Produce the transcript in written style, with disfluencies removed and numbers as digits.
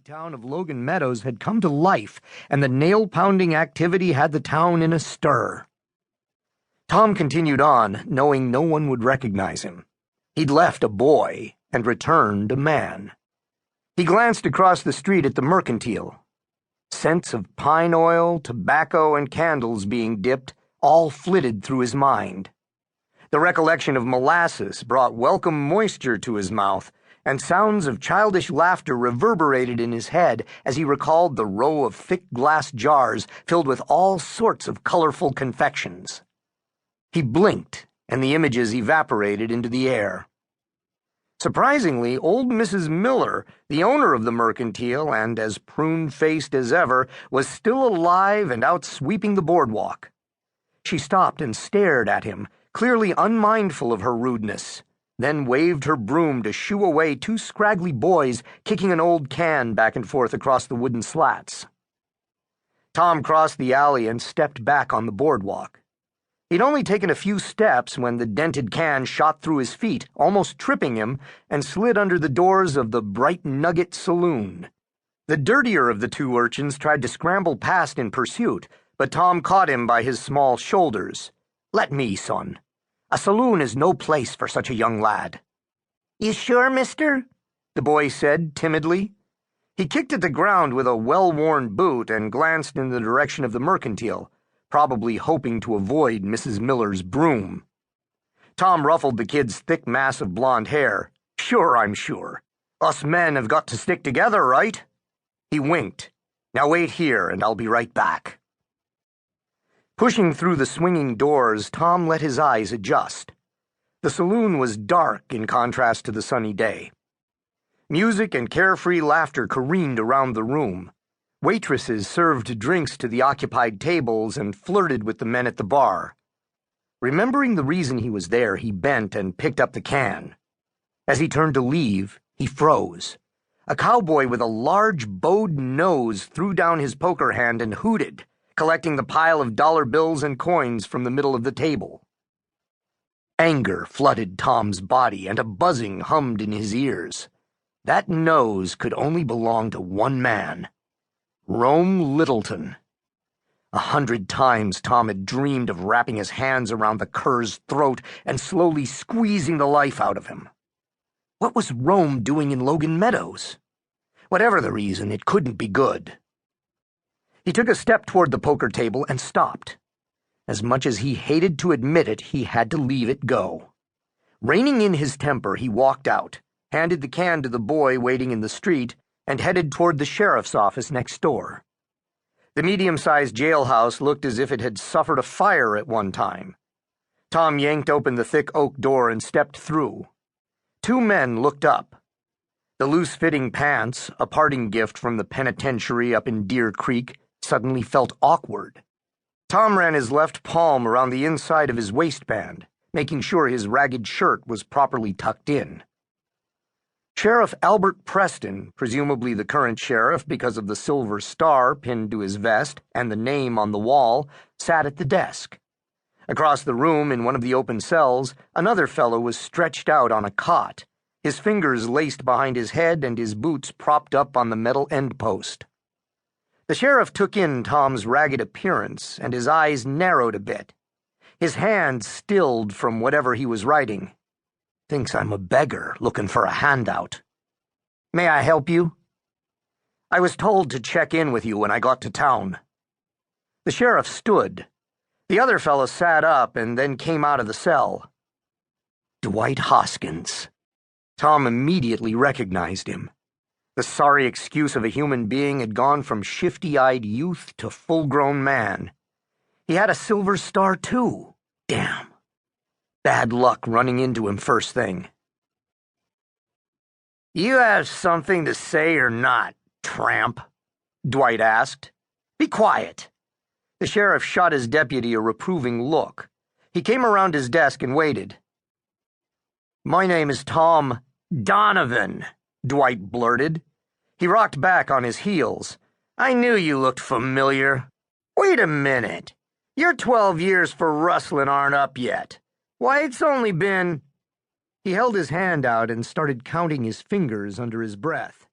town of Logan Meadows had come to life, and the nail-pounding activity had the town in a stir. Thom continued on, knowing no one would recognize him. He'd left a boy and returned a man. He glanced across the street at the mercantile. Scents of pine oil, tobacco, and candles being dipped all flitted through his mind. The recollection of molasses brought welcome moisture to his mouth, and sounds of childish laughter reverberated in his head as he recalled the row of thick glass jars filled with all sorts of colorful confections. He blinked, and the images evaporated into the air. Surprisingly, old Mrs. Miller, the owner of the mercantile and as prune-faced as ever, was still alive and out sweeping the boardwalk. She stopped and stared at him, clearly unmindful of her rudeness, then waved her broom to shoo away two scraggly boys kicking an old can back and forth across the wooden slats. Thom crossed the alley and stepped back on the boardwalk. He'd only taken a few steps when the dented can shot through his feet, almost tripping him, and slid under the doors of the Bright Nugget Saloon. The dirtier of the two urchins tried to scramble past in pursuit, but Thom caught him by his small shoulders. "Let me, son. A saloon is no place for such a young lad." "You sure, mister?" the boy said timidly. He kicked at the ground with a well-worn boot and glanced in the direction of the mercantile, probably hoping to avoid Mrs. Miller's broom. Thom ruffled the kid's thick mass of blonde hair. "Sure, I'm sure. Us men have got to stick together, right?" He winked. "Now wait here, and I'll be right back." Pushing through the swinging doors, Thom let his eyes adjust. The saloon was dark in contrast to the sunny day. Music and carefree laughter careened around the room. Waitresses served drinks to the occupied tables and flirted with the men at the bar. Remembering the reason he was there, he bent and picked up the can. As he turned to leave, he froze. A cowboy with a large bowed nose threw down his poker hand and hooted, collecting the pile of dollar bills and coins from the middle of the table. Anger flooded Thom's body, and a buzzing hummed in his ears. That nose could only belong to one man. Rome Littleton. 100 times Thom had dreamed of wrapping his hands around the cur's throat and slowly squeezing the life out of him. What was Rome doing in Logan Meadows? Whatever the reason, it couldn't be good. He took a step toward the poker table and stopped. As much as he hated to admit it, he had to leave it go. Reining in his temper, he walked out, handed the can to the boy waiting in the street, and headed toward the sheriff's office next door. The medium-sized jailhouse looked as if it had suffered a fire at one time. Thom yanked open the thick oak door and stepped through. Two men looked up. The loose-fitting pants, a parting gift from the penitentiary up in Deer Creek, suddenly felt awkward. Thom ran his left palm around the inside of his waistband, making sure his ragged shirt was properly tucked in. Sheriff Albert Preston, presumably the current sheriff because of the silver star pinned to his vest and the name on the wall, sat at the desk. Across the room, in one of the open cells, another fellow was stretched out on a cot, his fingers laced behind his head and his boots propped up on the metal end post. The sheriff took in Thom's ragged appearance, and his eyes narrowed a bit. His hand stilled from whatever he was writing. "Thinks I'm a beggar looking for a handout. May I help you?" "I was told to check in with you when I got to town." The sheriff stood. The other fellow sat up and then came out of the cell. Dwight Hoskins. Thom immediately recognized him. The sorry excuse of a human being had gone from shifty-eyed youth to full-grown man. He had a silver star, too. Damn. Bad luck running into him first thing. "You have something to say or not, tramp?" Dwight asked. "Be quiet." The sheriff shot his deputy a reproving look. He came around his desk and waited. "My name is Thom Donovan," Dwight blurted. He rocked back on his heels. "I knew you looked familiar. Wait a minute. Your 12 years for rustling aren't up yet. Why, it's only been—" He held his hand out and started counting his fingers under his breath.